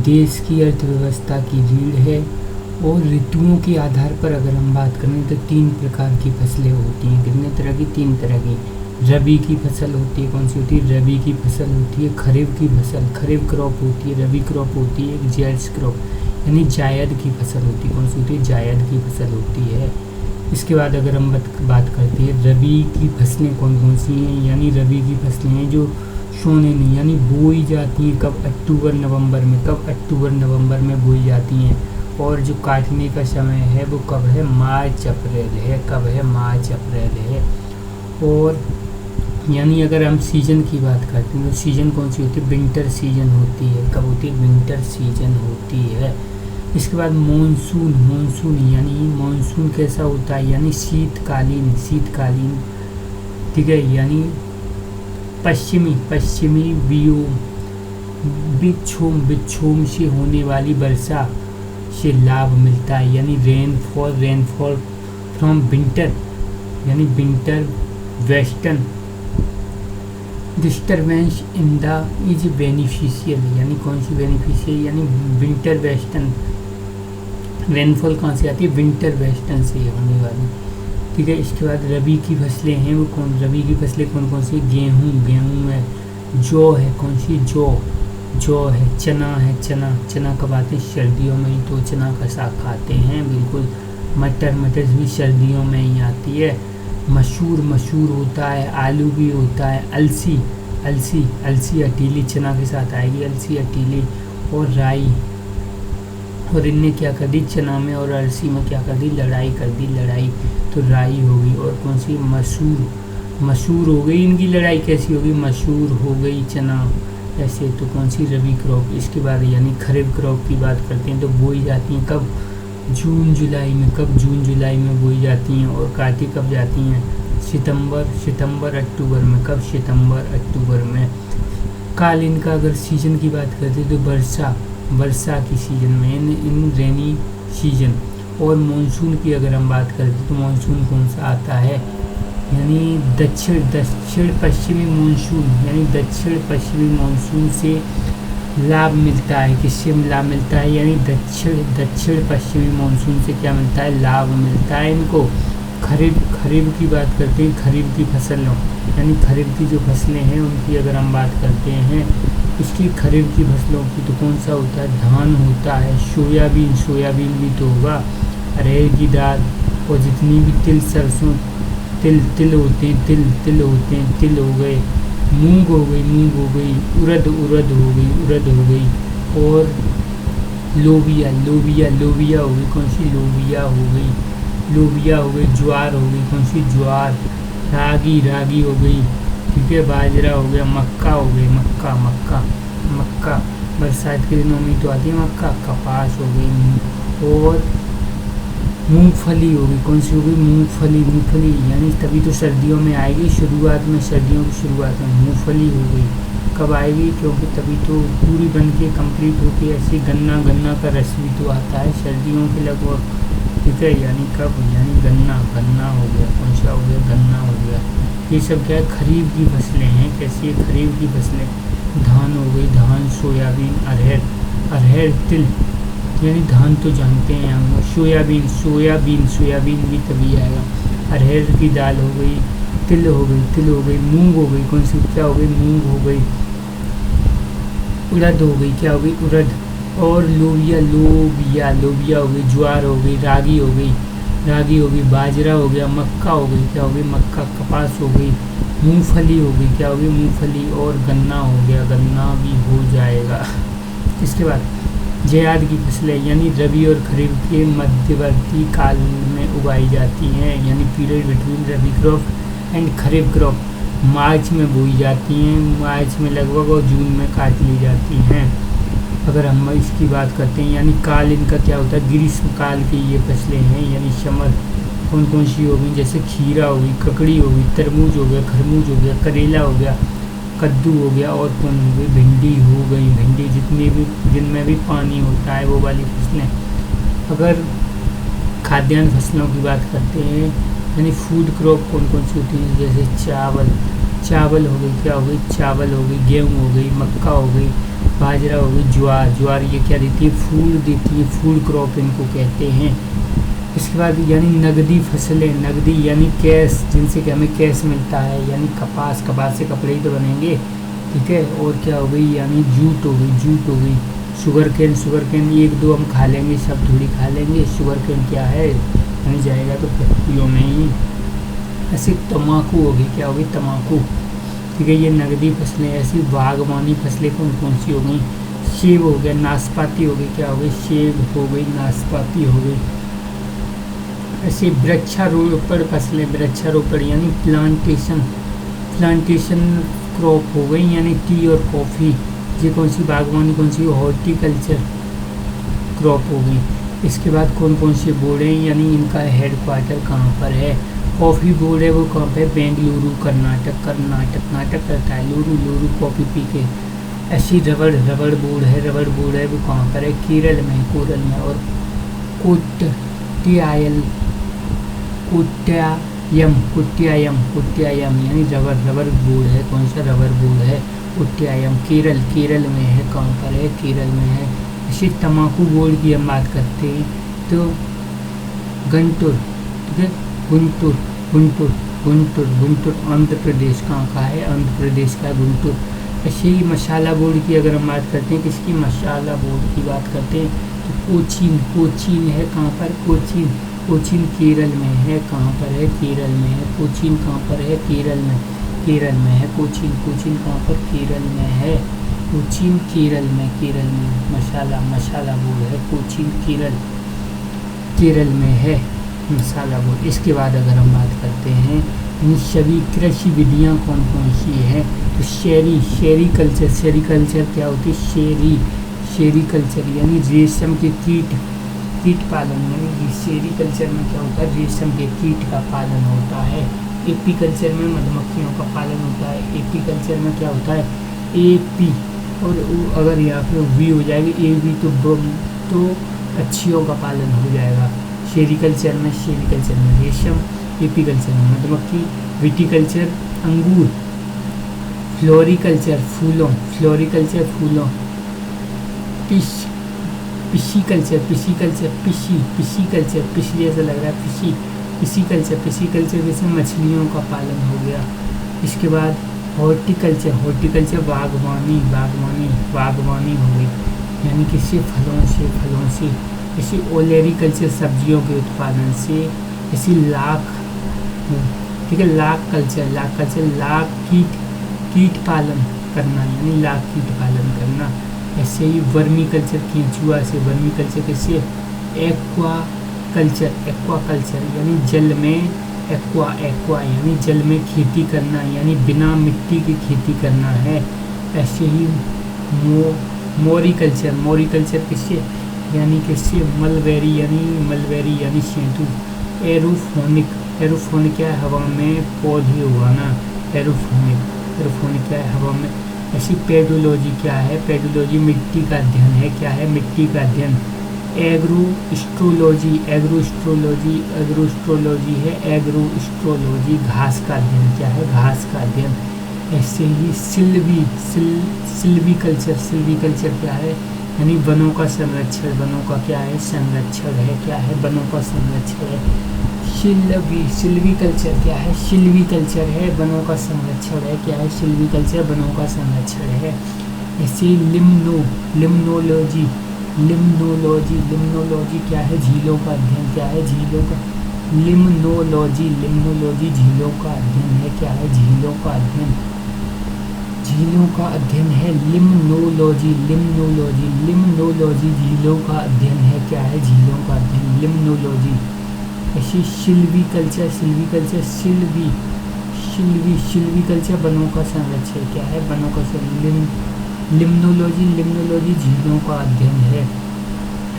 देश की अर्थव्यवस्था की रीढ़ है। और ऋतुओं के आधार पर अगर हम बात करें तो 3 प्रकार की फसलें होती हैं। कितने तरह की? 3 तरह की। रबी की फसल होती है। कौन सी होती है? रबी की फसल होती है। खरीफ की फसल, खरीफ क्रॉप होती है। रबी क्रॉप होती है एक जायद क्रॉप, यानी जायद की फसल होती है। कौन सी होती है? जायद की फसल होती है। इसके बाद अगर हम बात करते हैं रबी की फसलें कौन कौन सी हैं, यानी रबी की फसलें हैं जो सोने नहीं, यानी बोई जाती हैं कब? अक्टूबर नवंबर में। कब? अक्टूबर नवंबर में बोई जाती हैं। और जो काटने का समय है वो कब है? मार्च अप्रैल है। कब है? मार्च अप्रैल है। और यानी अगर हम सीजन की बात करते हैं तो सीजन कौन सी होती है? विंटर सीजन होती है। कब होती है? विंटर सीजन होती है। इसके बाद मानसून, मानसून यानी मानसून कैसा होता है? यानी शीतकालीन, शीतकालीन, ठीक है, यानी पश्चिमी वियोम, विक्षोम से होने वाली वर्षा से लाभ मिलता है, यानी रेनफॉल फ्रॉम विंटर, यानी winter western disturbance in the is beneficial, यानी कौन सी बेनिफिशियल? यानी विंटर वेस्टर्न। रेनफॉल कहाँ से आती है? विंटर वेस्टर्न से होने वाली, ठीक है। इसके बाद रबी की फसलें हैं वो कौन? रबी की फसलें कौन कौन सी? गेहूँ, गेहूँ है। जौ है, कौन सी? जौ है। चना कब आते हैं? सर्दियों में ही तो चना का साग खाते हैं, बिल्कुल। मटर भी सर्दियों में ही आती है। मसूर होता है। आलू भी होता है। अलसी अटीली चना के साथ आएगी, अलसी अटीली। और राई, और इनने क्या कर दी? चना में और अलसी में क्या कर दी? लड़ाई कर दी, लड़ाई, तो राई होगी। और कौन सी? मसूर हो गई। इनकी लड़ाई कैसी होगी? मसूर हो गई, चना, ऐसे। तो कौन सी? रबी क्रॉप। इसके बाद यानी खरीफ क्रॉप की बात करते हैं तो बोई जाती हैं कब? जून जुलाई में। कब? जून जुलाई में बोई जाती हैं। और काटी कब जाती हैं? सितंबर अक्टूबर में। कब? सितंबर अक्टूबर में। कालीन का अगर सीजन की बात करते हैं तो वर्षा की सीजन में, इन रेनी सीजन। और मानसून की अगर हम बात करते हैं तो मानसून कौन सा आता है? यानी दक्षिण पश्चिमी मानसून, यानी दक्षिण पश्चिमी मानसून से लाभ मिलता है। किससे लाभ मिलता है? यानी दक्षिण पश्चिमी मानसून से क्या मिलता है? लाभ मिलता है इनको। खरीफ की बात करते हैं, खरीफ की फसलों, यानी खरीफ की जो फसलें हैं उनकी अगर हम बात करते हैं, इसकी खरीफ की फसलों की तो कौन सा होता है? धान होता है। सोयाबीन भी तो होगा। अरहर की दाल, और जितनी भी तिल, सरसों, तिल होते हैं, तिल होते हैं, तिल हो गए। मूंग हो गई। उड़द हो गई। और लोबिया हो गई। कौन सी? लोबिया हो गई। ज्वार हो गई। कौन सी? ज्वार। रागी हो गई, ठीक है। बाजरा हो गया। मक्का हो गई। मक्का बरसात के दिनों में तो आती है मक्का। कपास हो गई। और मूंगफली हो गई। कौन सी हो गई? मूंगफली, यानी तभी तो सर्दियों में आएगी, सर्दियों की शुरुआत में मूंगफली हो गई। कब आएगी? क्योंकि तभी तो पूरी बन के कंप्लीट होके ऐसे गन्ना का रस भी तो आता है सर्दियों के लगभग, ठीक है। यानी कब? यानी गन्ना हो गया। कौन सा हो गया? गन्ना हो गया। ये सब क्या है? खरीफ की फसलें हैं। कैसी है? खरीफ की फसलें। धान हो गई। धान, सोयाबीन, अरहर, तिल, यानी धान तो जानते हैं हम। सोयाबीन भी तभी आएगा। अरहर की दाल हो गई। तिल हो गई। मूंग हो गई। कौन सी? क्या हो गई? मूंग हो गई। उड़द हो गई। क्या हो गई? उड़द। और लोबिया हो गई। ज्वार हो गई। रागी हो गई। बाजरा हो गया। मक्का हो गई। क्या हो गई? मक्का। कपास हो गई। मूंगफली हो गई। क्या हो गई? मूंगफली। और गन्ना हो गया। गन्ना भी हो जाएगा। इसके बाद जायद की फसलें, यानी रबी और खरीफ के मध्यवर्ती काल में उगाई जाती हैं, यानी period between rabi crop and kharif crop. March में बोई जाती हैं, मार्च में लगभग, और जून में काट ली जाती हैं। अगर हम इसकी बात करते हैं, यानी काल इनका क्या होता है? ग्रीष्म काल की ये फसलें हैं, यानी समर। कौन सी हो गई? जैसे खीरा हो गई, ककड़ी हो गई, तरबूज हो गया, खरबूज हो गया, करेला हो गया, कद्दू हो गया। और कौन हो गई? भिंडी हो गई। भिंडी जिनमें भी पानी होता है वो वाली फसलें। अगर खाद्यान्न फसलों की बात करते हैं, यानी फूड क्रॉप कौन सी होती है? जैसे चावल हो गई। क्या हो गई? चावल हो गई। गेहूँ हो गई। मक्का हो गई। बाजरा हो गई, ज्वार, ज्वार ये क्या देती है, फूड देती है, फूड क्रॉप इनको कहते हैं। इसके बाद यानी नगदी फसलें, नगदी यानी कैश, जिनसे कि हमें कैश मिलता है, यानी कपास, कपास से कपड़े ही तो बनेंगे, ठीक है। और क्या हो गई, यानी जूट हो गई, जूट हो गई। शुगर केन, शुगर केन एक दो हम खा लेंगे, सब थोड़ी खा लेंगे। शुगर केन क्या है, नहीं जाएगा तो फैक्ट्रियों में ही। ऐसे तम्बाकू हो गई, क्या हो गई, तम्बाकू, ठीक है। ये नगदी फसलें। ऐसी बागवानी फसलें कौन कौन सी हो गई, सेब हो गया, नाशपाती हो गई, क्या हो गई, सेब हो गई, नाशपाती हो गई। ऐसे वृक्षारोपण फसलें, वृक्षारोपण यानी प्लांटेशन, प्लांटेशन क्रॉप हो गई, यानी टी और कॉफ़ी। ये कौन सी बागवानी, कौन सी, हॉर्टिकल्चर क्रॉप हो गई। इसके बाद कौन कौन से बोर्ड हैं, यानी इनका हेड क्वार्टर कहाँ पर है। कॉफ़ी बोर्ड है वो कहाँ पे, बेंगलुरु, कर्नाटक, कर्नाटक नाटक करता है, लुरु लुरु कॉफ़ी पी के। ऐसी रबड़, रबड़ बोर्ड है, रबड़ बोर्ड है वो कहाँ पर है, केरल में, केरल में। और कोट्यायल, कोट्यायम, कोट्यायम, कोट्यायम यानी रबर, रबर बोर्ड है, कौन सा, रबर बोर्ड है, कोट्यायम, केरल, केरल में है, कहाँ पर है, केरल में है। इसी तम्बाकू बोर्ड की हम बात करते हैं तो गुंटूर, ठीक है, गुंटूर, गुंटूर, गुंटूर, गुंटूर आंध्र प्रदेश कहाँ का है, आंध्र प्रदेश का गुंटूर। ऐसे ही मसाला बोर्ड की अगर हम बात करते हैं, किसकी, मसाला बोर्ड की बात करते हैं तो कोचीन, कोचीन है कहाँ पर, कोचीन, कोचीन केरल में है, कहाँ पर है, केरल में है। कोचीन कहाँ पर है, केरल में, केरल में है कोचीन, कोचीन कहाँ पर, केरल में है, कोचीन केरल में, केरल में। मसाला, मसाला बोर्ड है कोचीन, केरल, केरल में है मसाला बोर्ड। इसके बाद अगर हम बात करते हैं इन सभी कृषि विधियाँ कौन कौन सी हैं तो शेरी, शेरी कल्चर, शेरी कल्चर क्या होती है, शेरी, शेरी कल्चर यानी रेशम के कीट, कीट पालन, यानी शेरी कल्चर में क्या होता है, रेशम के कीट का पालन होता है। एपी कल्चर में मधुमक्खियों का पालन होता है। एपी कल्चर में क्या होता है, एपी, और अगर यहाँ पे वी हो जाएगी ए वी तो पक्षियों का पालन हो जाएगा। शेरी कल्चर में, शेरी कल्चर में रेशम, एपी कल्चर में मधुमक्खी, विटीकल्चर अंगूर, फ्लोरिकल्चर फूलों, फ्लोरिकल्चर फूलों, पिशीकल्चर, पिशीकल्चर, पिशीकल्चर, पिछली ऐसा लग रहा है, पिशीकल्चर, पिशीकल्चर जैसे मछलियों का पालन हो गया। इसके बाद हॉर्टिकल्चर, हॉर्टिकल्चर बागवानी, बागवानी, बागवानी हो गई, यानी किसी फलों से, फलों से। इसी ओलेरिकल्चर सब्जियों के उत्पादन से। इसी लाख, ठीक है, लाख कल्चर, लाख कल्चर, लाख कीट, कीट पालन करना, यानी लाख कीट पालन करना। ऐसे ही वर्मी कल्चर, केंचुआ से, वर्मी कल्चर किससे, एक्वा कल्चर, एक्वा कल्चर यानी जल में, एक्वा, एक्वा यानी जल में खेती करना, यानी बिना मिट्टी की खेती करना है। ऐसे ही मोरी कल्चर, मोरी कल्चर किससे, यानी किससे, मलबेरी, यानी मलबेरी यानी सेंतु। एरोफोनिक, एरोफोनिक क्या है, हवा में पौधे उगाना, एरोफोनिक, एरोफोनिक क्या है, हवा में। ऐसी पेडोलॉजी क्या है, पेडोलॉजी मिट्टी का अध्ययन है, क्या है, मिट्टी का अध्ययन। एग्रोस्ट्रोलॉजी, एग्रोस्ट्रोलॉजी, एग्रोस्ट्रोलॉजी है, एग्रोस्ट्रोलॉजी घास का अध्ययन, क्या है, घास का अध्ययन। ऐसे ही सिल्वी कल्चर, सिल्वी कल्चर क्या है, यानी वनों का संरक्षण, वनों का क्या है, संरक्षण है, क्या है, वनों का संरक्षण है। सिल्वी कल्चर क्या है, सिल्वी कल्चर है, वनों का संरक्षण है, क्या है, सिल्वी कल्चर वनों का संरक्षण है। ऐसे लिम्नोलॉजी, लिम्नोलॉजी, लिम्नोलॉजी क्या है, झीलों का अध्ययन, क्या है, झीलों का, लिम्नोलॉजी, लिम्नोलॉजी झीलों का अध्ययन है, क्या है, झीलों का अध्ययन, झीलों का अध्ययन है। लिम्नोलॉजी, लिम्नोलॉजी, लिम्नोलॉजी झीलों का अध्ययन है, क्या है, झीलों का अध्ययन, लिम्नोलॉजी। ऐसी Silvi culture, Silvi culture, Silvi, Silvi, Silvi culture वनों का संरक्षण, क्या है, वनों का संरक्षण। लिम्नोलॉजी, लिम्नोलॉजी झीलों का अध्ययन है।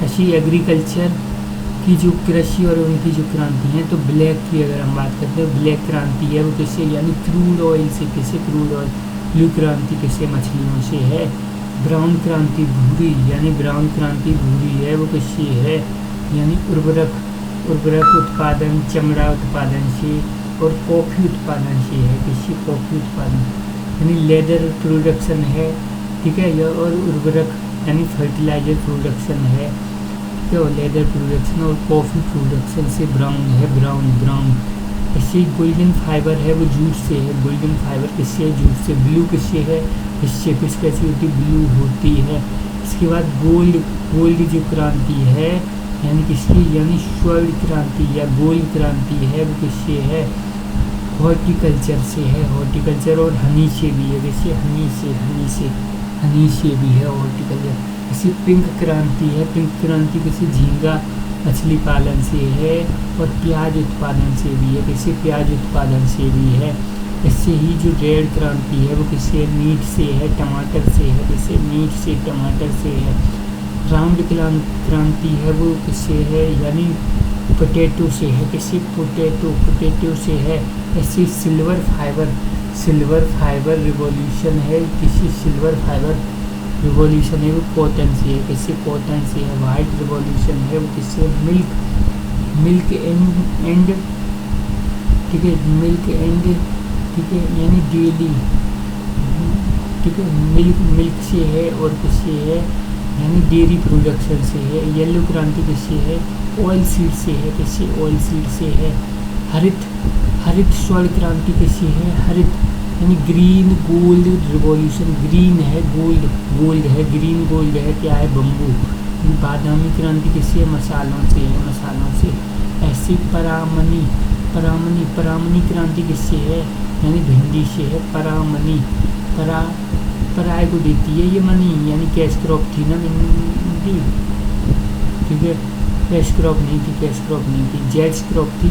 ऐसी एग्रीकल्चर की जो कृषि और उनकी जो क्रांति है, तो ब्लैक की अगर हम बात करते हैं, ब्लैक क्रांति है वो किससे, यानी क्रूड ऑयल से, किससे, क्रूड ऑयल। ब्लू क्रांति किससे, मछलियों से है। ब्राउन क्रांति भूरी, यानी ब्राउन क्रांति भूरी है वो किससे है, यानी उर्वरक, उर्वरक उत्पादन, चमड़ा उत्पादन से और कॉफ़ी उत्पादन से है, किससे, कॉफ़ी उत्पादन। यानी लेदर प्रोडक्शन है, ठीक है। यह और उर्वरक यानी फर्टिलाइजर प्रोडक्शन है, ठीक है। और लेदर प्रोडक्शन और कॉफ़ी प्रोडक्शन से ब्राउन है, ब्राउन। इससे गोल्डन फाइबर है वो जूट से है, गोल्डन फाइबर किससे है, जूट से। ब्लू किससे है, इससे फिश कैसी होती है, ब्लू होती है। इसके बाद गोल्ड जो क्रांति है यानी किसकी, यानी स्वर्ण क्रांति या गोल्ड क्रांति है वो किससे है, हॉर्टिकल्चर से है, हॉर्टिकल्चर। और हनी से भी है, जैसे हनी से भी है हॉर्टिकल्चर। इसी पिंक क्रांति है, पिंक क्रांति किसी झींगा मछली पालन से है और प्याज उत्पादन से भी है, किसी प्याज उत्पादन से भी है। इससे ही जो रेड क्रांति है वो किसी मीट से है, टमाटर से है, किसी मीट से टमाटर से है। राउंड क्रांति है वो किससे है, यानी पोटैटो से है, किसी पोटैटो से है। ऐसे सिल्वर फाइबर रिवॉल्यूशन है, किसी सिल्वर फाइबर रिवॉल्यूशन है वो कॉटन से है, किसी कॉटन से है। वाइट रिवॉल्यूशन है वो किससे, मिल्क एंड, ठीक है, मिल्क एंड, ठीक है, यानी डेली, ठीक है, मिल्क से है और किससे है, यानी डेयरी प्रोडक्शन से है। येलो क्रांति किससे है, ऑयल सीड से है, किससे, ऑयल सीड से है। हरित स्वर्ण क्रांति किससे है, हरित यानी ग्रीन गोल्ड रिवॉल्यूशन, ग्रीन है गोल्ड है, ग्रीन गोल्ड है, क्या है, बम्बू। बादामी क्रांति किससे है, मसालों से। ऐसी परामनी क्रांति किससे है, यानी भिंडी से है। परामनी पराय को देती है ये मनी, यानी कैश क्रॉप थी ना भिंडी, ठीक है, कैश क्रॉप नहीं थी, जेड्स क्रॉप थी,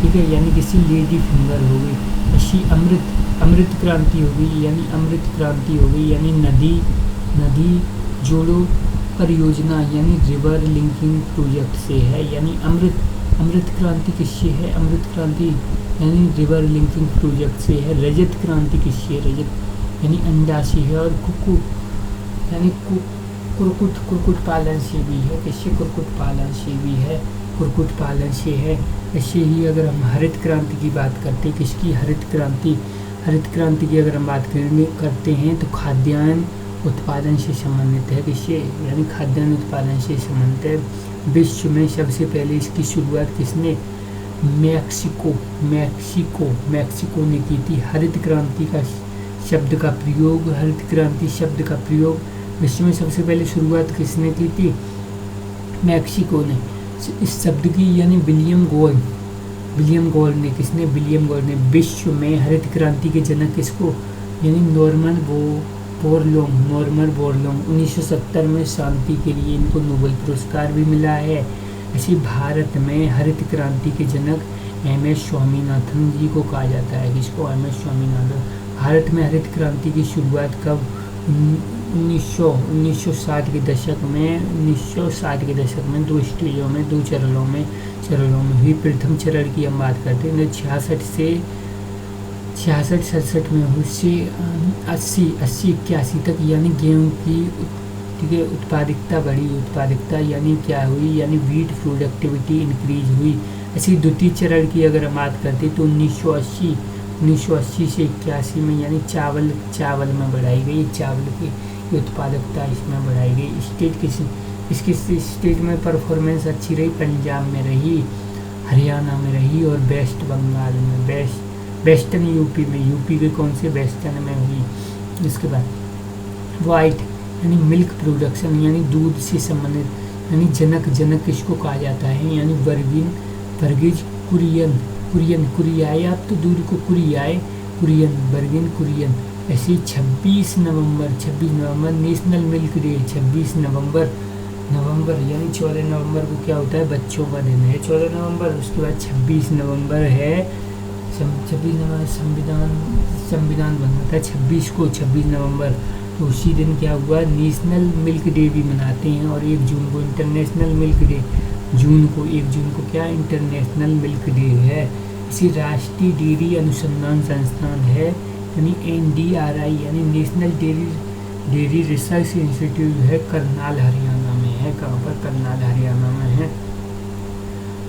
ठीक है, यानी किसी लेडी फिंगर हो गई। ऐसी अमृत क्रांति हो गई, यानी नदी जोड़ो परियोजना, यानी रिवर लिंकिंग प्रोजेक्ट से है। यानी अमृत क्रांति किससे है, यानी रिवर लिंकिंग प्रोजेक्ट से है। रजत क्रांति किससे है, रजत यानी अंडा से है। और यानी कुक्कुट पालन से भी है, किससे, कुक्कुट पालन से है। ऐसे ही अगर हम हरित क्रांति की बात करते हैं, किसकी, हरित क्रांति की अगर हम बात करते हैं तो खाद्यान्न उत्पादन से संबंधित है, किससे, यानी खाद्यान्न उत्पादन से संबंधित है। विश्व में सबसे पहले इसकी शुरुआत किसने, मैक्सिको ने की थी। हरित क्रांति शब्द का प्रयोग विश्व में सबसे पहले शुरुआत किसने की थी, मैक्सिको ने। इस शब्द की यानी विलियम गोल्ड ने विश्व में हरित क्रांति के जनक किसको, यानी नॉर्मन बोरलॉग 1970 में शांति के लिए इनको नोबेल पुरस्कार भी मिला है। ऐसे भारत में हरित क्रांति के जनक MS स्वामीनाथन जी को कहा जाता है, किसको, MS स्वामीनाथन। भारत में हरित क्रांति की शुरुआत कब, 1960 के दशक में 2 स्टेजों में, 2 चरणों में हुई। प्रथम चरण की हम बात करते हैं 66-67 में हुई, से 80-81 तक, यानी गेहूँ की, ठीक है, उत्पादकता यानी क्या हुई, यानी वीट प्रोडक्टिविटी इंक्रीज हुई। ऐसी द्वितीय चरण की अगर हम बात करते हैं तो 1980 से 81 में, यानी चावल में बढ़ाई गई, चावल की उत्पादकता इसमें बढ़ाई गई। इसकी स्टेट में परफॉर्मेंस अच्छी रही, पंजाब में रही, हरियाणा में रही और वेस्ट बंगाल में, वेस्टर्न यूपी के कौन से, वेस्टर्न में हुई। इसके बाद वाइट यानी मिल्क प्रोडक्शन, यानी दूध से संबंधित, यानी जनक किसको कहा जाता है, यानी वर्गीज कुरियाई, आप तो दूध को कुरियन। ऐसे 26 नवंबर नेशनल मिल्क डे, 26 नवंबर यानी 14 नवंबर को क्या होता है, बच्चों का दिन है 14 नवंबर। उसके बाद 26 नवंबर है, 26 नवंबर संविधान बना था 26 नवंबर। तो उसी दिन क्या हुआ, नेशनल मिल्क डे भी मनाते हैं। और 1 जून को इंटरनेशनल मिल्क डे, 1 जून को क्या इंटरनेशनल मिल्क डे है। इसी राष्ट्रीय डेयरी अनुसंधान संस्थान है, यानी NDRI, यानी नेशनल डेयरी रिसर्च इंस्टीट्यूट है, करनाल हरियाणा में है। कहाँ पर, करनाल हरियाणा में है।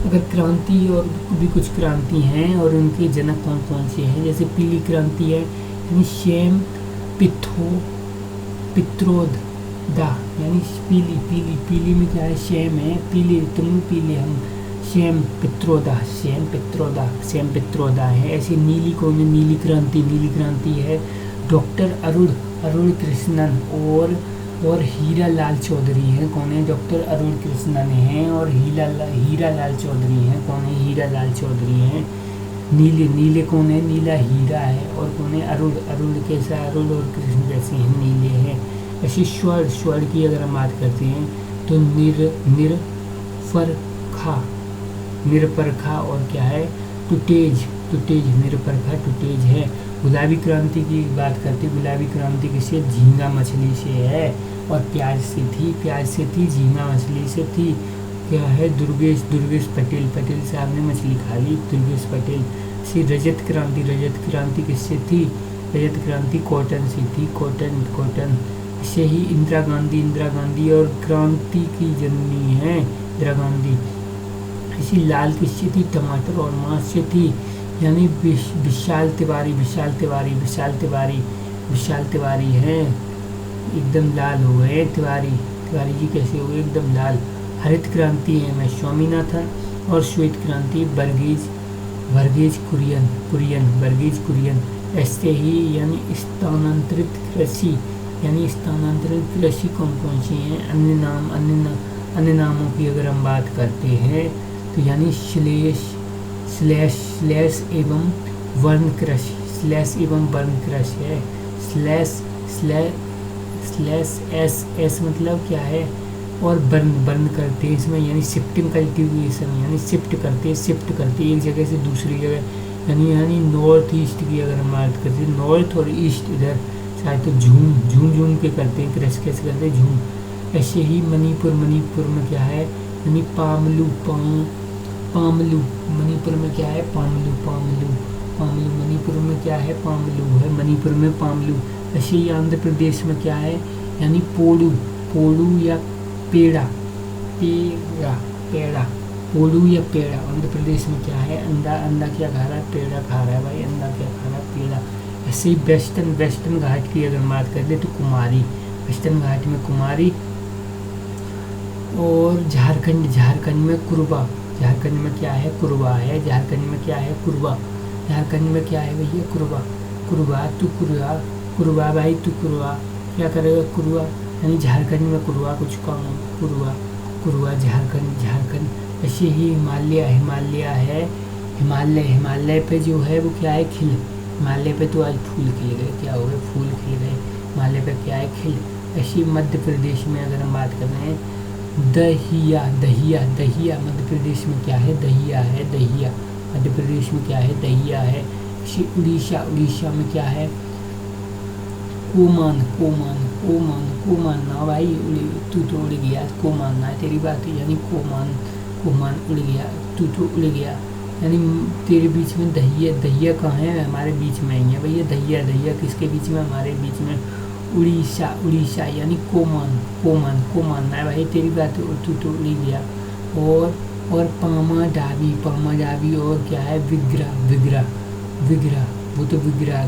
अगर क्रांति और भी कुछ क्रांति हैं और उनके जनक कौन कौन से हैं, जैसे पीली क्रांति है, यानी शेम पिथो पित्रोदा यानी पीली, पीली, पीली में क्या है, शेम है, पीली, तुम पीले, हम shame Pitroda, shame Pitroda, shame Pitroda है। ऐसी नीली कौन है, नीली क्रांति, नीली क्रांति है डॉक्टर अरुण कृष्णन और हीरा लाल चौधरी हैं। कौन है, डॉक्टर अरुण कृष्णन हैं और हीरा लाल चौधरी हैं। कौन है, हीरा लाल चौधरी हैं। नीले, नीले कौन है, नीला हीरा है। और कौन है, अरुण कैसा, अरुण और कृष्ण कैसे हैं, नीले हैं। ऐसे स्वर की अगर हम बात करते हैं तो निरपरखा और क्या है, टुटेज, निरपरखा टुटेज है। गुलाबी क्रांति की बात करते, गुलाबी क्रांति किससे, झींगा मछली से है और प्याज से थी, झींगा मछली से थी। क्या है, दुर्गेश पटेल साहब ने मछली खा ली, दुर्गेश पटेल से। रजत क्रांति किससे थी, रजत क्रांति कॉटन से थी, कॉटन से ही। इंदिरा गांधी और क्रांति की जननी है इंदिरा गांधी। इसी लाल किससे थी, टमाटर और मांस से थी, यानी विशाल तिवारी हैं, एकदम लाल हो गए तिवारी जी, कैसे हुए, एकदम लाल। हरित क्रांति है मैं स्वामीनाथन और श्वेत क्रांति वर्गीज कुरियन। ऐसे ही यानी स्थानांतरित कृषि कौन सी हैं, अन्य नामों की अगर हम बात करते हैं तो यानी स्लैश एवं वर्ण कृषि है। स्लैश मतलब क्या है, और बर्न करते हैं इसमें, यानी शिफ्टिंग कल्टीवेशन, यानी शिफ्ट करते एक जगह से दूसरी जगह, यानी नॉर्थ ईस्ट की अगर हम बात करते हैं, नॉर्थ और ईस्ट इधर शायद तो झूम के करते हैं, कृषि कैसे करते हैं, झूम। ऐसे ही मणिपुर में क्या है, यानी पामलू, मणिपुर में क्या है, पामलू, मणिपुर में क्या है, पामलू है, मणिपुर में पामलू। ऐसे ही आंध्र प्रदेश में क्या है, यानी पोड़ू या पेड़ा, पोड़ू या पेड़ा। आंध्र प्रदेश में क्या है, अंडा क्या खा रहा है, पेड़ा खा रहा है भाई, अंडा क्या खा रहा है, पेड़ा। ऐसे ही वेस्टर्न घाट की अगर बात कर ले तो कुमारी, वेस्टर्न घाट में कुमारी। और झारखंड में कुरबा, झारखंड में क्या है, कुरबा है, झारखंड में क्या है, कुरबा, झारखंड में क्या है भैया, कुरबा भाई, तू कुरबा क्या करेगा, कुरबा, यानी झारखंड में कुरबा कुछ काम, कुरबा झारखंड। ऐसे ही हिमालय है, हिमालय पे जो है वो क्या है, खिल, हिमालय पे तो आज फूल खिल गए, क्या हो गए, फूल खिल गए, हिमालय पे क्या है, खिल। ऐसे मध्य प्रदेश में अगर हम बात कर रहे हैं, दहिया, मध्य प्रदेश में क्या है, दहिया है, मध्य प्रदेश में क्या है, दहिया है। ऐसे उड़ीसा में क्या है, कोमान ना भाई, तू तो उड़ गया, कोमान ना है तेरी बात, यानी कोमान उड़ गया, तू तो उड़ गया, यानी तेरे बीच में दहिया कहाँ है, हमारे बीच में ही है भैया, दहिया किसके बीच में, हमारे बीच में। उड़ीसा यानी कोमान ना है भाई, तेरी बात, तू तो उड़ गया। और पामा डाबी और क्या है, विग्रा, वो तो गिरा।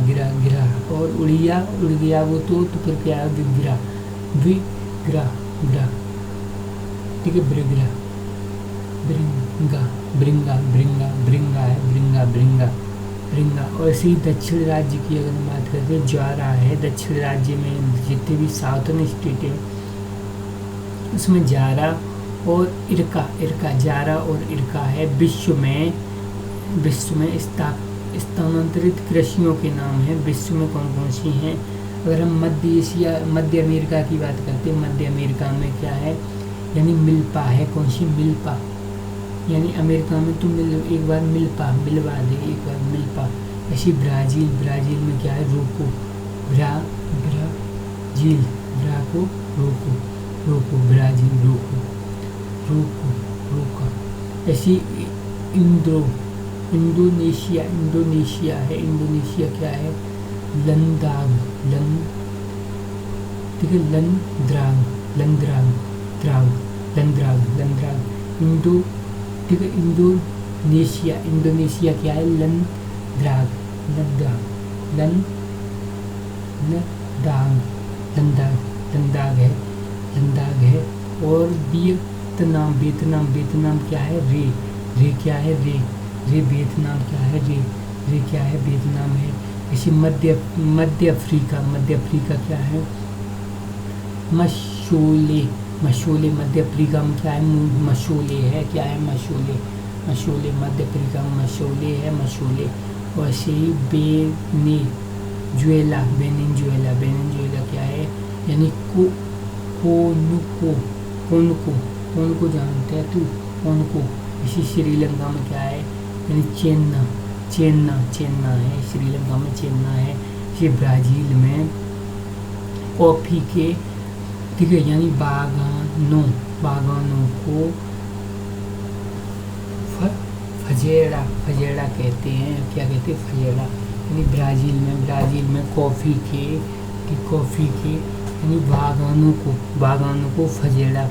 और उड़िया, उड़ गया वो तो फिर क्या है, विग्रा, ठीक है, ब्रिंगा। और ऐसे ही दक्षिण राज्य की अगर हम बात करते हैं, जारा है, दक्षिण राज्य में जितने भी साउथर्न स्टेट है उसमें जारा और इरका, जारा और इरका है। विश्व में स्थानांतरित कृषियों के नाम हैं, विश्व में कौन सी हैं। अगर हम मध्य अमेरिका की बात करते हैं, मध्य अमेरिका में क्या है, यानी मिल्पा है, कौन सी, मिल्पा, यानी अमेरिका में तो एक बार मिल्पा दे, एक बार मिल्पा। ऐसी ब्राज़ील में क्या है, रोको, ब्राज़ील, रोका। ऐसी इंडोनेशिया है, इंडोनेशिया क्या है, लंद्रांग, ठीक है, लंद्रांग, ठीक है, इंडोनेशिया क्या है, लंद्रांग, लद्दाख है। और वियतनाम क्या है, रे क्या है, रे वियतनाम क्या है, रे क्या है, वियतनाम है। इसी मध्य अफ्रीका क्या है, मशोले मध्य अफ्रीका में क्या है, मशोले है, क्या है, मशोले मध्य अफ्रीका में मशोले है, मशोले। और ऐसे ही बेनेजुएला क्या है, यानी कोनको जानते हैं तू, कोनको। इसी श्रीलंका में क्या है, यानी चेन्ना है, श्रीलंका में चेन्ना है। इसी ब्राज़ील में कॉफ़ी के, ठीक है, यानी बागानों को फजेड़ा कहते हैं, क्या कहते हैं, फजेड़ा। यानी ब्राज़ील में कॉफ़ी के यानी बागानों को फजेड़ा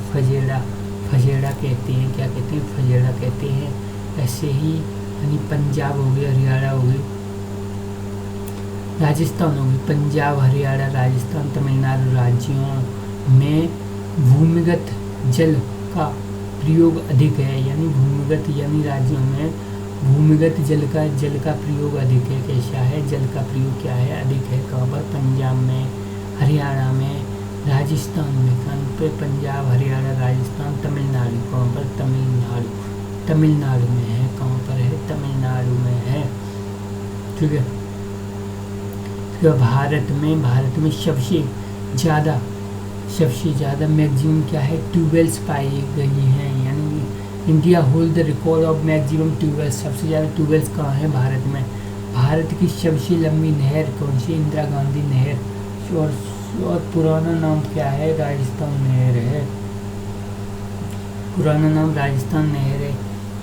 कहते हैं, क्या कहते हैं, फजेड़ा कहते हैं। ऐसे ही यानी पंजाब हो गया, हरियाणा हो गई, राजस्थान हो गई, पंजाब, हरियाणा, राजस्थान, तमिलनाडु राज्यों में भूमिगत जल का प्रयोग अधिक है। यानी भूमिगत यानी राज्यों में भूमिगत जल का प्रयोग अधिक है। कैसा है, जल का प्रयोग क्या है, अधिक है। कहाँ पर, पंजाब में, हरियाणा में, राजस्थान में। कहाँ पे, पंजाब, हरियाणा, राजस्थान, तमिलनाडु। कहाँ पर, तमिलनाडु में है। कहाँ पर है, तमिलनाडु में है, ठीक है। तो भारत में सबसे ज़्यादा मैक्सिमम क्या है, ट्यूबवेल्स पाई गई हैं। यानी India hold the record of maximum tube wells. सबसे ज़्यादा ट्यूबवेल्स कहाँ है, भारत में। भारत की सबसे लंबी नहर कौन सी, इंदिरा गांधी नहर। और पुराना नाम क्या है, राजस्थान नहर है, पुराना नाम राजस्थान नहर है।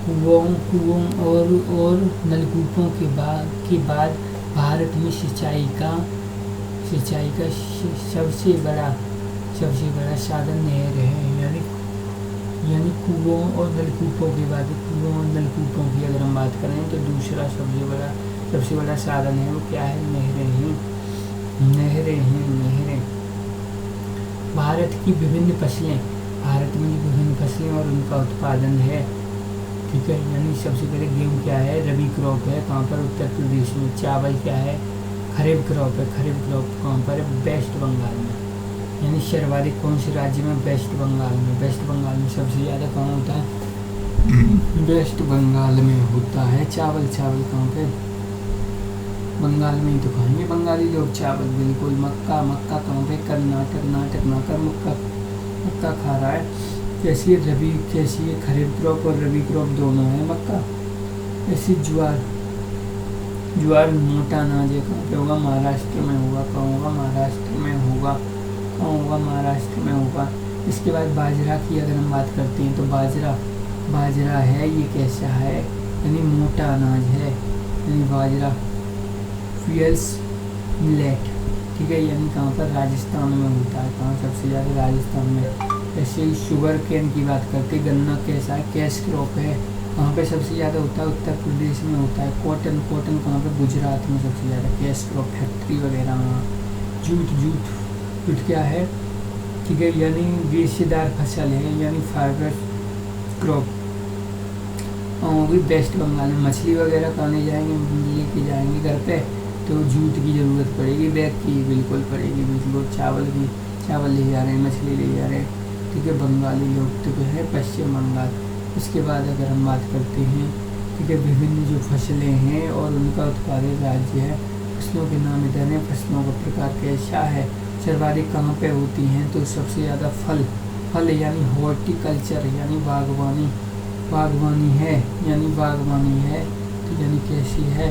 कुओं और नलकूपों के बाद भारत में सिंचाई का सबसे बड़ा साधन नहर है। यानी कुओं और नलकूपों की अगर हम बात करें तो दूसरा सबसे बड़ा साधन है, वो क्या है, नहरें हैं। भारत में विभिन्न फसलें और उनका उत्पादन है, ठीक है। यानी सबसे पहले गेहूँ क्या है, रबी क्रॉप है। कहाँ पर, उत्तर प्रदेश में। चावल क्या है, खरीफ क्रॉप है। खरीफ क्रॉप कहाँ पर है, वेस्ट बंगाल में। यानी सर्वाधिक कौन से राज्य में, वेस्ट बंगाल में। वेस्ट बंगाल में सबसे ज़्यादा कहाँ होता है, वेस्ट बंगाल में होता है चावल। कहाँ पे, बंगाल में ही तो खाएंगे बंगाली लोग चावल, बिल्कुल। मक्का कहाँ पे, कर्नाटक मक्का खा रहा है। कैसी है खरीफ क्रॉप और रबी क्रॉप दोनों है मक्का। ऐसी ज्वार मोटा अनाज है। कहाँ पे होगा, महाराष्ट्र में होगा। कहाँ होगा, महाराष्ट्र में होगा। इसके बाद बाजरा की अगर हम बात करते हैं तो बाजरा है, ये कैसा है, यानी मोटा अनाज है। यानी बाजरा फ्यूल्स मिलेट, ठीक है। यानी कहाँ पर, राजस्थान में होता है। कहाँ, सबसे ज़्यादा राजस्थान में। ऐसे ही शुगर केन की बात करते, गन्ना कैसा है, कैश क्रॉप है। कहाँ पे सबसे ज़्यादा होता है, उत्तर प्रदेश में होता है। कॉटन कहाँ पे, गुजरात में सबसे ज़्यादा कैश क्रॉप, फैक्ट्री वगैरह वहाँ। जूट क्या है, ठीक है, यानी रेशेदार फसल है, यानी फाइबर क्रॉप। और भी वेस्ट बंगाल में मछली वगैरह खाने लेके जाएंगे घर पे तो जूट की ज़रूरत पड़ेगी, बैग की बिल्कुल पड़ेगी, बिल्कुल। चावल ले जा रहे हैं, मछली ले जा रहे हैं, ठीक है। बंगाली लोग तो है पश्चिम बंगाल। उसके बाद अगर हम बात करते हैं, ठीक है, विभिन्न जो फसलें हैं और उनका उत्पादन राज्य है, फसलों के नाम इधर हैं। फसलों का प्रकार कैसा है, सर्वाधिक कहाँ पे होती हैं, तो सबसे ज़्यादा फल यानी हॉर्टिकल्चर यानी बागवानी है, तो यानी कैसी है,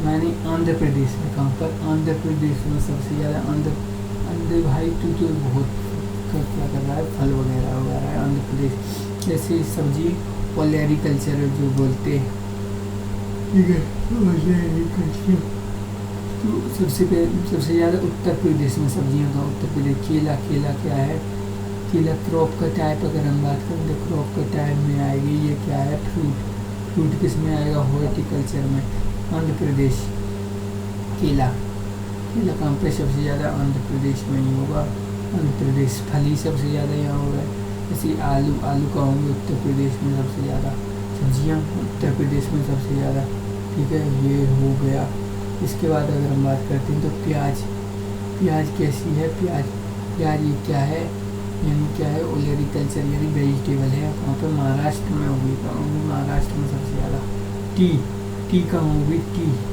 यानी आंध्र प्रदेश में। कहाँ पर, आंध्र प्रदेश में सबसे ज़्यादा आंध्र भाई तो बहुत क्या कर रहा है, फल वगैरह है आंध्र प्रदेश। जैसे सब्जी और एग्रीकल्चर जो बोलते हैं, ठीक है, एग्रीकल्चर। तो सबसे ज़्यादा उत्तर प्रदेश में सब्जियां का, उत्तर प्रदेश। केला क्या है, केला क्रॉप का टाइप अगर हम बात करें तो क्रॉप का टाइप में आएगी। ये क्या है, फ्रूट किस में आएगा, हॉर्टिकल्चर में। आंध्र प्रदेश, केला कहाँ पे, सबसे ज़्यादा आंध्र प्रदेश में ही होगा। आंध्र प्रदेश। फली सबसे ज़्यादा यहाँ हो रहा है। जैसे आलू, आलू का होंगे उत्तर प्रदेश में सबसे ज़्यादा। सब्जियाँ उत्तर प्रदेश में सबसे ज़्यादा। ठीक है, ये हो गया। इसके बाद अगर हम बात करते हैं तो प्याज, प्याज कैसी है? प्याज ये क्या है? यानी क्या है? ओलेरिकल्चर यानी वेजिटेबल है। कहाँ पर? महाराष्ट्र में होगी। कहाँ होगी? महाराष्ट्र में सबसे ज़्यादा। टी कहाँ होगी?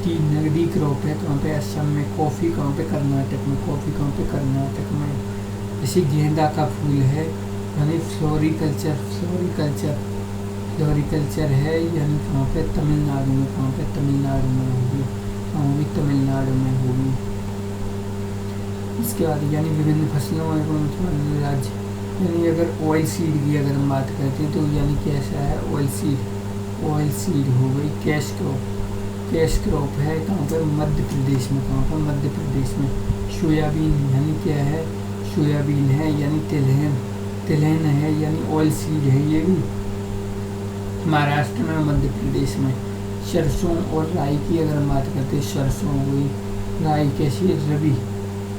टी नगदी क्रॉप है। कहाँ पे? असम में। कॉफ़ी कहाँ पे? कर्नाटक में। कॉफ़ी कहाँ पे? कर्नाटक में। जैसे गेंदा का फूल है यानी फ्लोरिकल्चर है, यानी कहाँ पे? तमिलनाडु में। कहाँ पे? तमिलनाडु में होगी। कहाँ होगी? तमिलनाडु में होगी। इसके बाद यानी विभिन्न फसलों एवं राज्य, यानी अगर ऑयल सीड की अगर हम बात करते हैं तो यानी कैसा है? ऑयल सीड हो गई। कैश क्रॉप है। कहाँ पर? मध्य प्रदेश में। कहाँ पर? मध्य प्रदेश में। सोयाबीन यानी क्या है? सोयाबीन है यानी तिलहन है यानी ऑयल सीड है, ये भी महाराष्ट्र में, मध्य प्रदेश में। सरसों और राई की अगर हम बात करते हैं, सरसों हो गई। राई कैसी है?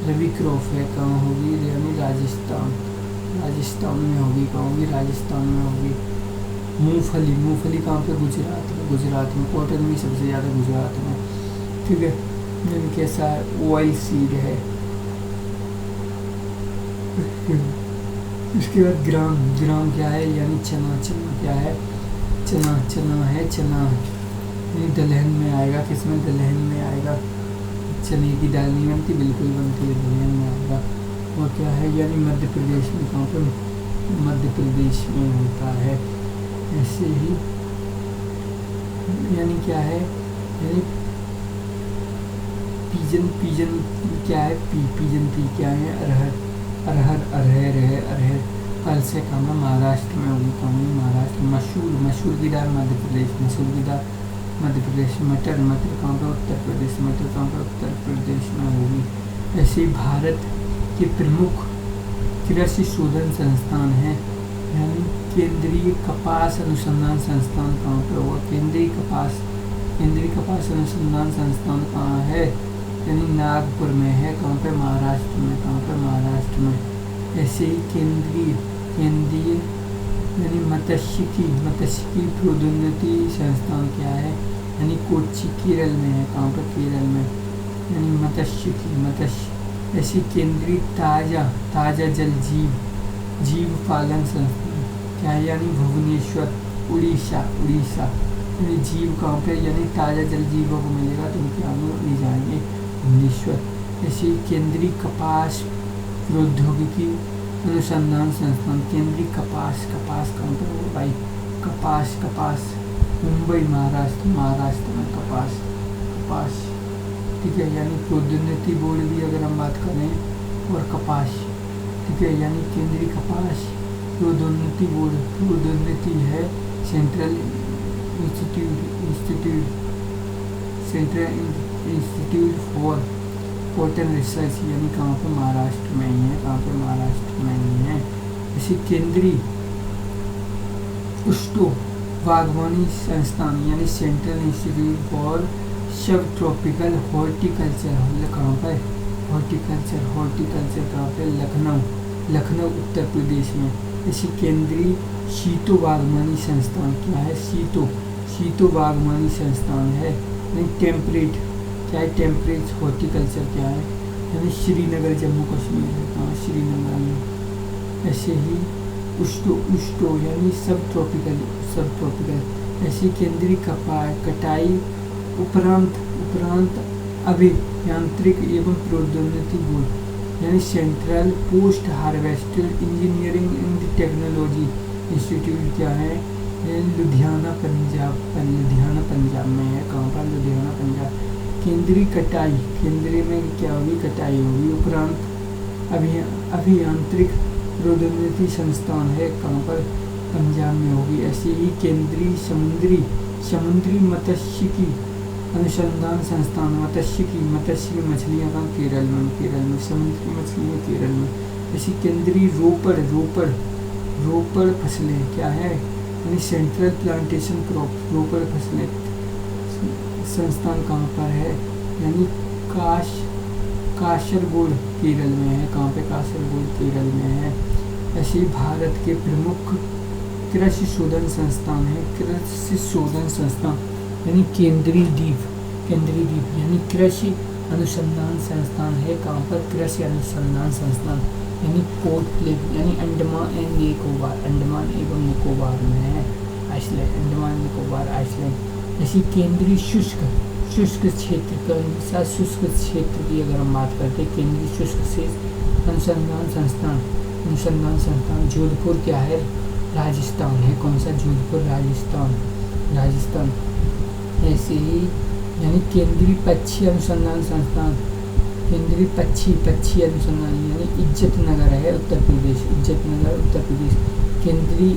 रबी क्रॉप है। कहाँ होगी? यानी राजस्थान में होगी। कहाँ होगी? राजस्थान में होगी। मूंगफली कहाँ पे? गुजरात में। कॉटन भी सबसे ज़्यादा गुजरात में। ठीक है, यानी कैसा है? ऑयल सीड है। इसके बाद ग्राम क्या है? यानी चना क्या है? चना है। ये दलहन में आएगा। किसमें? दलहन में आएगा। चने की दाल नहीं बनती, बिल्कुल बनती है, दलहन में आएगा। और क्या है? यानी मध्य प्रदेश में। कहाँ पर? मध्य प्रदेश में होता है। ऐसे ही यानी क्या है? यानी पीजन क्या है? पीजन क्या है? अरहर फल से कम है। महाराष्ट्र में होगी। कम है महाराष्ट्र। मसूर की दाल मध्य प्रदेश। मसूर की दाल मध्य प्रदेश। मटर कहाँ पर? उत्तर प्रदेश। मटर कहाँ पर? उत्तर प्रदेश में होगी। ऐसे ही भारत के प्रमुख कृषि शोधन संस्थान है, यानी केंद्रीय कपास अनुसंधान संस्थान कहाँ पर होगा? केंद्रीय कपास अनुसंधान संस्थान कहाँ है? यानी नागपुर में है। कहाँ पे? महाराष्ट्र में। कहाँ पे? महाराष्ट्र में। ऐसे ही केंद्रीय यानी मत्स्यिकी प्रौद्योगिकी संस्थान क्या है? यानी कोच्चि, केरल में है। कहाँ पर? केरल में। यानी मत्स्य। ऐसी केंद्रीय ताजा जल जीव पालन संस्थान क्या है? यानी भुवनेश्वर, उड़ीसा। यानी जीव कहाँ पे? यानी ताजा जल जीवों को मिलेगा तो उनके आगे ले जाएंगे भुवनेश्वर। ऐसे केंद्रीय कपास प्रौद्योगिकी अनुसंधान संस्थान। केंद्रीय कपास कहाँ पर होगा भाई? कपास मुंबई, महाराष्ट्र में कपास। ठीक है, यानी प्रौद्योगिकी बोर्ड भी अगर हम बात करें और कपास। ठीक है, यानी केंद्रीय कपास प्रौद्योगिकी बोर्ड। प्रौद्योगिकी है central institute for cotton research, यानी कहाँ पर? महाराष्ट्र में ही है। कहाँ पर? महाराष्ट्र में ही है। इसी केंद्रीय पुष्टो बागवानी संस्थान यानी सेंट्रल इंस्टीट्यूट फॉर सब ट्रॉपिकल हॉर्टिकल्चर। कहाँ पर? हॉर्टिकल्चर कहाँ पे? लखनऊ उत्तर प्रदेश में। इसी केंद्रीय शीतो बागवानी संस्थान क्या है? शीतो बागवानी संस्थान है। यानी टेम्परेट क्या है? टेम्परेट हॉर्टिकल्चर क्या है? यानी श्रीनगर, जम्मू कश्मीर है। कहाँ? श्रीनगर में। ऐसे ही उष्टो यानी सब ट्रॉपिकल। ऐसी केंद्रीय कटाई उपरांत अभियांत्रिक एवं प्रौद्योगिकी बोर्ड, यानी central post harvested engineering and technology institute क्या है? लुधियाना पंजाब में है। कहाँ पर? लुधियाना पंजाब। केंद्रीय कटाई, केंद्रीय में क्या होगी? कटाई होगी। उपरांत अभियांत्रिक प्रौद्योगिकी संस्थान है। कहाँ पर? पंजाब में होगी। ऐसे ही केंद्रीय समुद्री मत्स्यिकी अनुसंधान संस्थान। मत्स्य मछलियाँ का केरल में। समुद्री मछलियाँ केरल में। ऐसी केंद्रीय रोपड़ फसलें क्या है? यानी सेंट्रल प्लांटेशन क्रॉप, रोपड़ फसलें संस्थान कहाँ पर है? यानी कासरगोड केरल में है। कहाँ पे? कासरगोड केरल में है। ऐसे ही भारत के प्रमुख कृषि शोधन संस्थान है, कृषि शोधन संस्थान यानी केंद्रीय द्वीप यानी कृषि अनुसंधान संस्थान है। कहाँ पर? कृषि अनुसंधान संस्थान यानी पोर्ट ब्लेयर यानी अंडमान एंड निकोबार, अंडमान एवं निकोबार में है। Island, Andaman Nicobar island. ऐसी केंद्रीय शुष्क क्षेत्र का शुष्क क्षेत्र की अगर हम बात करते हैं, केंद्रीय शुष्क क्षेत्र अनुसंधान संस्थान जोधपुर क्या है? राजस्थान है। कौन सा? जोधपुर राजस्थान। ऐसे ही यानी केंद्रीय पक्षी अनुसंधान संस्थान, केंद्रीय पक्षी अनुसंधान यानी इज्जत नगर है उत्तर प्रदेश, केंद्रीय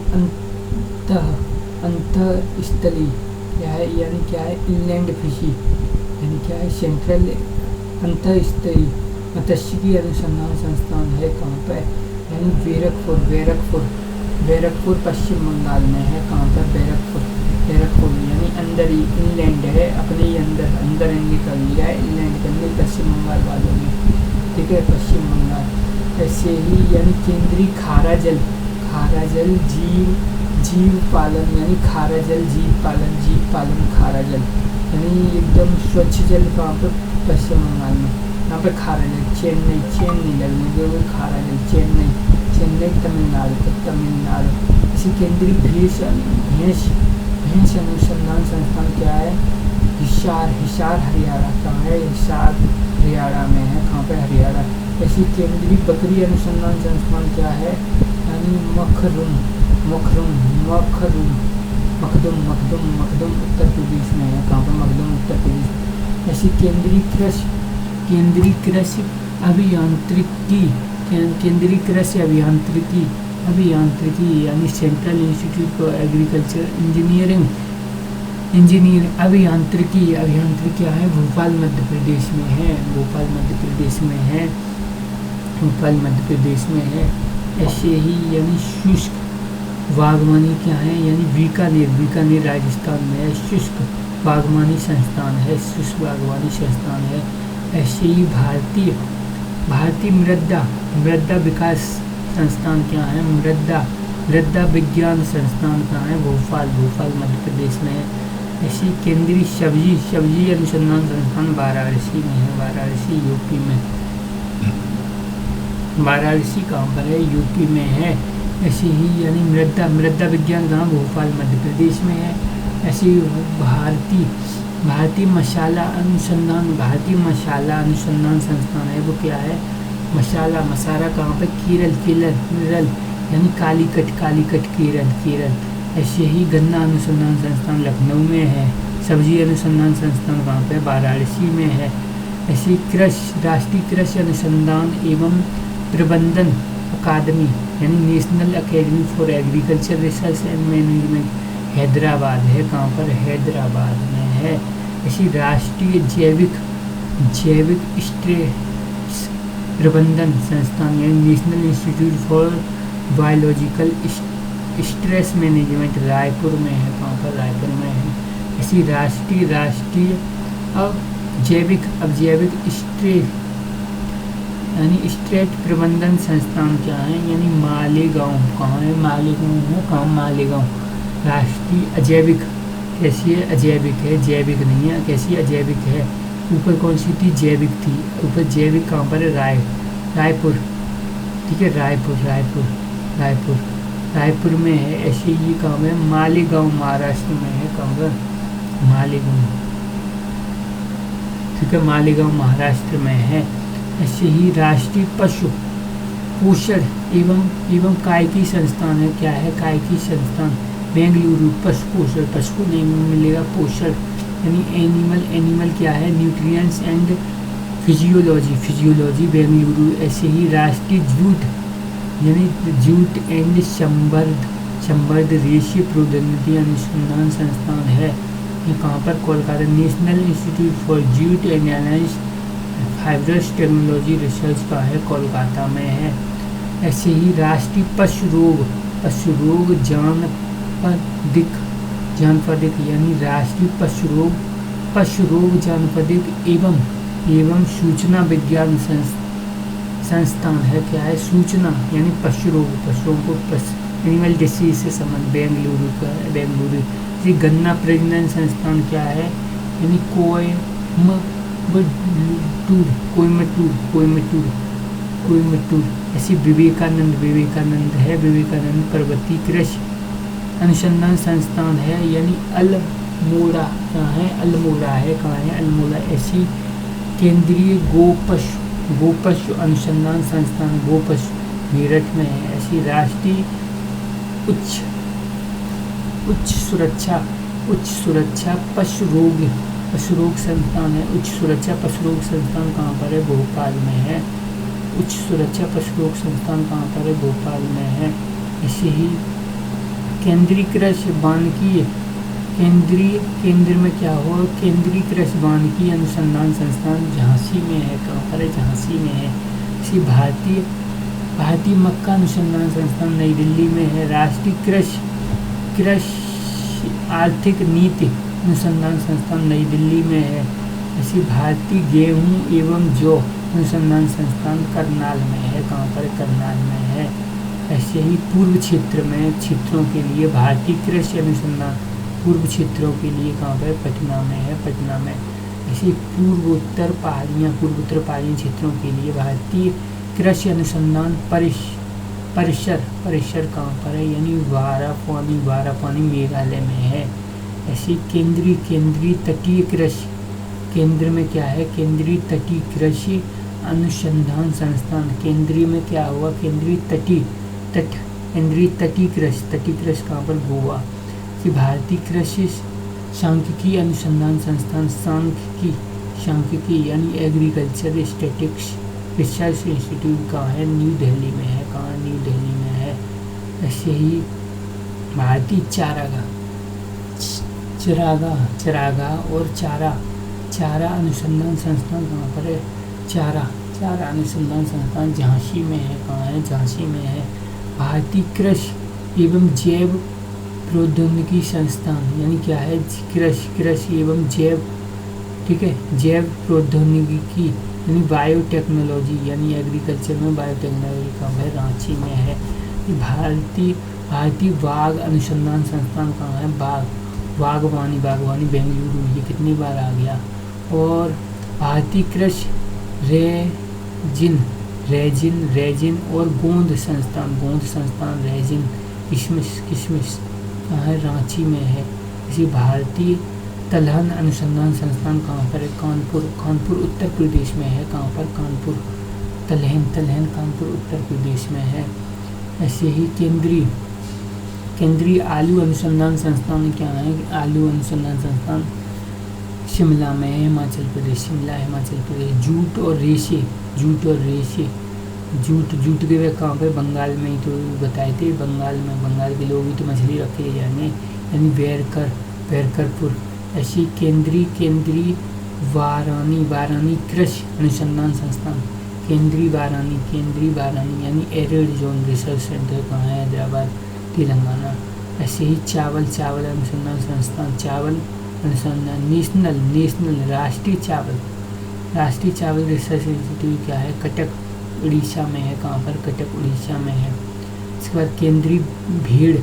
अंतःस्थली क्या है? यानी क्या है? इनलैंड फिशी यानी क्या है? सेंट्रल अंतःस्थली मत्स्यिकी अनुसंधान संस्थान है। कहाँ पर? यानी बैरकपुर पश्चिम बंगाल में है। कहाँ पर? बैरकपुर यानी अंदर ही, इनलैंड है, अपने ही अंदर निकल लिया है, इनलैंड के अंदर पश्चिम बंगाल वालों में, ठीक है, पश्चिम बंगाल। ऐसे ही यानी केंद्रीय खारा जल जीव पालन यानी खारा जल जीव पालन खारा जल यानी एकदम स्वच्छ जल। कहाँ पर? पश्चिम बंगाल में। यहाँ पर खारा जल चेन्नई लगने जो खारा जल चेन्नई तमिलनाडु। इसी केंद्रीय भैंस अनुसंधान संस्थान क्या है? हिसार हरियाणा। कहाँ है? हिसार हरियाणा में है। कहाँ पे? हरियाणा। ऐसी केंद्रीय बकरी अनुसंधान संस्थान क्या है? यानी मखदुम उत्तर प्रदेश में है। कहाँ पर? मखदुम उत्तर प्रदेश। ऐसी केंद्रीय कृषि अभियांत्रिकी यानी central institute for agriculture engineer अभियांत्रिकी क्या है? भोपाल मध्य प्रदेश में है। ऐसे ही यानी शुष्क बागवानी क्या है? यानी बीकानेर राजस्थान में है। शुष्क बागवानी संस्थान है। ऐसे ही भारतीय मृदा विकास संस्थान क्या है? मृदा विज्ञान संस्थान कहाँ है? भोपाल मध्य प्रदेश में है। ऐसी केंद्रीय सब्जी अनुसंधान संस्थान वाराणसी में है, यूपी में। वाराणसी कहाँ पर है? यूपी में है। ऐसे ही यानी मृदा विज्ञान कहाँ? भोपाल मध्य प्रदेश में है। ऐसी भारतीय मसाला अनुसंधान संस्थान है, वो क्या है? मसाला कहाँ पे? केरल यानी कालीकट केरल। ऐसे ही गन्ना अनुसंधान संस्थान लखनऊ में है। सब्जी अनुसंधान संस्थान कहाँ पे? वाराणसी में है। ऐसी राष्ट्रीय कृषि अनुसंधान एवं प्रबंधन अकादमी यानी national academy for agriculture research and management Hyderabad है। कहाँ पर? हैदराबाद में है। ऐसी राष्ट्रीय जैविक प्रबंधन संस्थान यानी national institute for biological stress management Raipur में है। कहाँ पर? रायपुर में है। ऐसी राष्ट्रीय जैविक स्ट्रेट प्रबंधन संस्थान क्या है? यानी मालेगांव। कहाँ है? मालेगांव। राष्ट्रीय अजैविक कैसी है? अजैविक है, जैविक नहीं है। कैसी? अजैविक है। ऊपर कौन सी थी? जैविक थी। ऊपर जैविक कहाँ पर है? रायपुर, ठीक है, रायपुर में है। ऐसे ही कहाँ है? मालेगांव महाराष्ट्र में है। कहाँ पर? मालेगांव, ठीक है, मालेगांव महाराष्ट्र में है। ऐसे ही राष्ट्रीय पशु पोषण एवं कायकी संस्थान है। क्या है? कायकी संस्थान बेंगलुरु। पशु को नहीं मिलेगा पोषण यानी एनिमल क्या है? Nutrients and physiology Bengaluru. ऐसे ही राष्ट्रीय जूट एंड संवर्ध रेशे प्रौद्योगिकी अनुसंधान संस्थान है। ये कहाँ पर? Kolkata. National institute for jute and एनालिस फाइब्रस टेक्नोलॉजी रिसर्च का है, कोलकाता में है। ऐसे ही राष्ट्रीय पशु रोग जानपदिक यानी राष्ट्रीय पशु रोग जानपदिक एवं एवं सूचना विज्ञान संस्थान है। क्या है? सूचना यानी पशु रोग, पशुओं को एनिमल डिसीज से संबंध, बेंगलुरु का है, बेंगलुरु। जी गन्ना प्रजनन संस्थान क्या है? यानी कोयम्बटूर। ऐसी विवेकानंद है, विवेकानंद पर्वतीय कृषि अनुसंधान संस्थान है, यानी अल्मोड़ा। कहाँ है? अल्मोड़ा है। कहाँ है? अल्मोड़ा। ऐसी केंद्रीय गोपशु अनुसंधान संस्थान, गोपशु मेरठ में है। ऐसी राष्ट्रीय उच्च सुरक्षा पशु रोग संस्थान है। उच्च सुरक्षा पशु रोग संस्थान कहाँ पर है? भोपाल में है। उच्च सुरक्षा पशु रोग संस्थान कहाँ पर है? भोपाल में है। ऐसे ही केंद्रीय कृषि वानिकी, केंद्र में क्या हो? केंद्रीय कृषि वानिकी अनुसंधान संस्थान झांसी में है। कहाँ पर है? झांसी में है। इसी भारतीय मक्का अनुसंधान संस्थान नई दिल्ली में है। राष्ट्रीय कृषि आर्थिक नीति अनुसंधान संस्थान नई दिल्ली में है। ऐसी भारतीय गेहूं एवं जौ अनुसंधान संस्थान करनाल में है। कहाँ पर? करनाल में है। ऐसे ही पूर्व क्षेत्रों के लिए भारतीय कृषि अनुसंधान पूर्व क्षेत्रों के लिए कहाँ पर? पटना में है। पटना में। ऐसे पूर्वोत्तर पहाड़ियाँ क्षेत्रों के लिए भारतीय कृषि अनुसंधान परिसर कहाँ पर है? यानी वारापानी मेघालय में है। ऐसी केंद्रीय तटीय कृषि, केंद्र में क्या है? केंद्रीय तटीय कृषि अनुसंधान संस्थान। केंद्रीय में क्या हुआ? केंद्रीय तटीय कृषि कहाँ पर? गोवा। कि भारतीय कृषि सांख्यिकी अनुसंधान संस्थान, सांख्यिकी यानी एग्रीकल्चर स्टैटिक्स रिसर्च इंस्टीट्यूट कहाँ है? न्यू दिल्ली में है। कहाँ? न्यू दिल्ली में है। ऐसे ही भारतीय चरागाह और चारा अनुसंधान संस्थान कहाँ पर है? चारा अनुसंधान संस्थान झांसी में है। कहाँ है? झांसी में है। भारतीय कृषि एवं जैव प्रौद्योगिकी संस्थान, यानी क्या है? कृषि एवं जैव प्रौद्योगिकी यानी बायोटेक्नोलॉजी, यानी एग्रीकल्चर में बायोटेक्नोलॉजी कहाँ है? रांची में है। भारतीय बाघ अनुसंधान संस्थान कहाँ है? बागवानी बेंगलुरु। ये कितनी बार आ गया। और भारतीय कृषि रेजिन और गोंद संस्थान रेजिन किशमिश कहाँ है? रांची में है। इसी भारतीय तिलहन अनुसंधान संस्थान कहाँ पर है? कानपुर उत्तर प्रदेश में है। कहाँ पर? कानपुर। तिलहन कानपुर उत्तर प्रदेश में है। ऐसे ही केंद्रीय आलू अनुसंधान संस्थान क्या है? आलू अनुसंधान संस्थान शिमला में है, हिमाचल प्रदेश। जूट और रेशे जूट के वे कहाँ पे? बंगाल में ही तो बताए थे। बंगाल के लोग ही तो मछली रखे जाएंगे, यानी बैरकरपुर। ऐसी केंद्रीय वारानी कृषि अनुसंधान संस्थान, केंद्रीय वारानी यानी एरिड जोन रिसर्च सेंटर कहाँ है? हैदराबाद, तेलंगाना। ऐसे ही चावल अनुसंधान संस्थान, चावल अनुसंधान नेशनल राष्ट्रीय चावल रिसर्च इंस्टीट्यूट क्या है? कटक उड़ीसा में है। कहाँ पर? कटक उड़ीसा में है। इसके बाद केंद्रीय भेड़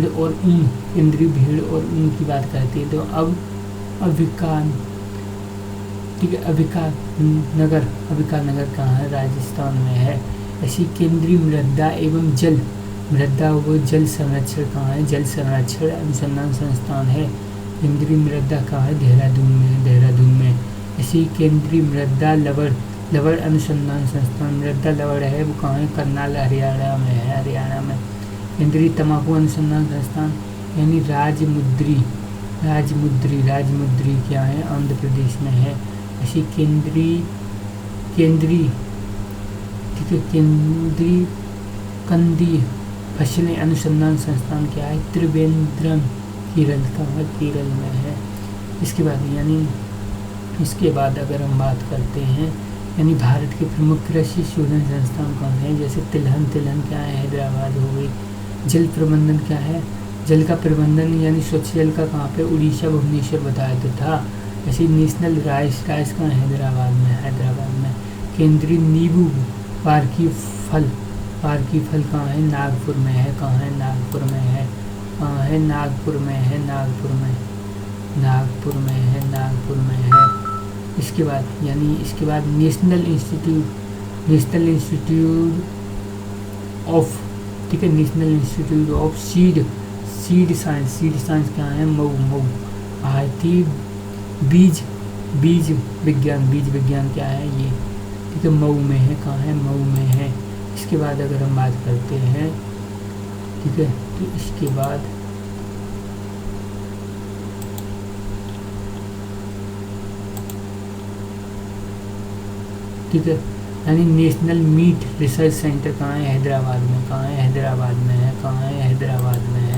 और ऊन की बात करते हैं तो अब अविका नगर कहाँ है? राजस्थान में है। ऐसी केंद्रीय मृदा एवं जल संरक्षण कहाँ है? जल संरक्षण अनुसंधान संस्थान है। केंद्रीय मृदा कहाँ है? देहरादून में। ऐसी केंद्रीय मृदा लवण अनुसंधान संस्थान, मृदा लवण है वो कहाँ है? करनाल हरियाणा में है। केंद्रीय तंबाकू अनुसंधान संस्थान यानी राजमुद्री क्या है? आंध्र प्रदेश में है। ऐसी केंद्रीय कंदीय फसलें अनुसंधान संस्थान क्या है? त्रिवेंद्रम केरल में है। इसके बाद अगर हम बात करते हैं यानी भारत के प्रमुख कृषि शोधन संस्थान कौन है? जैसे तिलहन क्या है? हैदराबाद हो गई। जल प्रबंधन क्या है? जल का प्रबंधन यानी स्वच्छ जल का कहाँ पे? उड़ीसा भुवनेश्वर बताया तो था। ऐसे नेशनल राइस कहाँ है? हैदराबाद में, हैदराबाद में। केंद्रीय नींबू पार्की फल कहाँ है? नागपुर में है। कहाँ है? नागपुर में है। कहाँ है? नागपुर में है। नागपुर में है। नागपुर में है। इसके बाद नेशनल इंस्टीट्यूट ऑफ, ठीक है, national institute of seed science कहाँ है? मऊ। भारतीय बीज विज्ञान क्या है? ये, ठीक है, मऊ में है। कहाँ है? मऊ में है। इसके बाद अगर हम बात करते हैं, ठीक है, तो इसके बाद ठीक है, यानी नेशनल मीट रिसर्च सेंटर कहाँ है? हैदराबाद में। कहाँ है? हैदराबाद में है। कहाँ है? हैदराबाद में है।